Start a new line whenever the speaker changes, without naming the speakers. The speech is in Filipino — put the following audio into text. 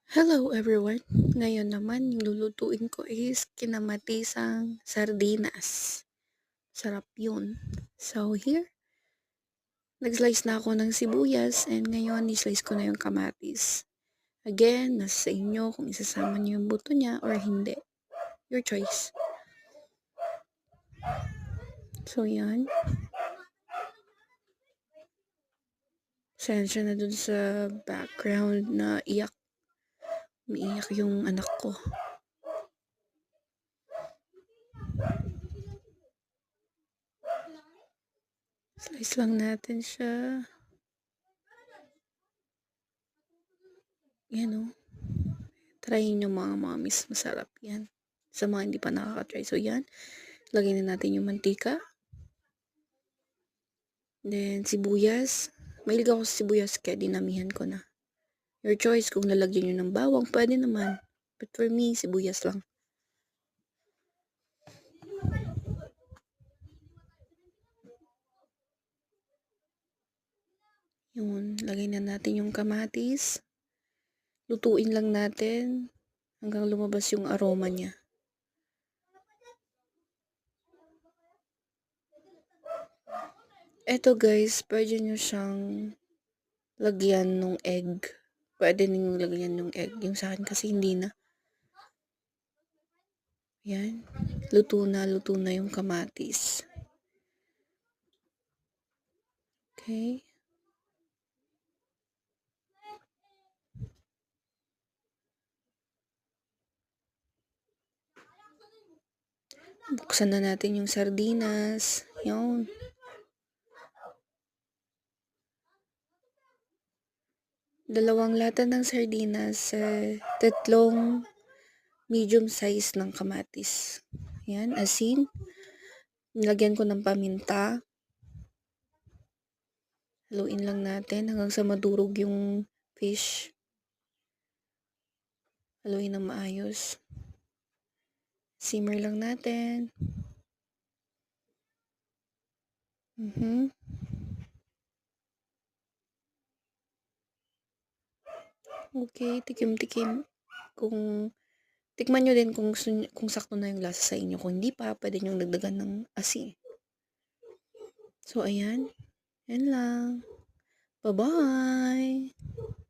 Hello everyone! Ngayon naman yung lulutuin ko is kinamatisang sardinas. Sarap yun. So here, nag-slice na ako ng sibuyas and ngayon i-slice ko na yung kamatis. Again, nasa sa inyo kung isasama niyo yung buto niya or hindi. Your choice. So yan. Sensya na dun sa background na iyak. Umiiyak yung anak ko. Slice lang natin siya. Yan o. Try nyo mga mamis, masarap yan. Sa mga hindi pa nakaka-try. So yan, lagyan na natin yung mantika. Then sibuyas. Mahilig ako sa sibuyas kaya dinamihan ko na. Your choice kung lalagyan nyo ng bawang, pwede naman. But for me, sibuyas lang. Yun, lagay na natin yung kamatis. Lutuin lang natin hanggang lumabas yung aroma niya. Eto guys, pwede nyo siyang lagyan ng egg. Pwede nyo lagyan ng egg. Yung sa akin kasi hindi na. Yan. Luto na yung kamatis. Okay. Buksan na natin yung sardinas. Yun. Dalawang lata ng sardinas, tatlong medium size ng kamatis. Yan, asin. Nilagyan ko ng paminta. Haluin lang natin hanggang sa madurog yung fish. Haluin ng maayos. Simmer lang natin. Okay, tikim-tikim. Kung tikman nyo din kung sakto na yung lasa sa inyo. Kung hindi pa, pwede nyo dagdagan ng asin. So, ayan. Yan lang. Bye-bye!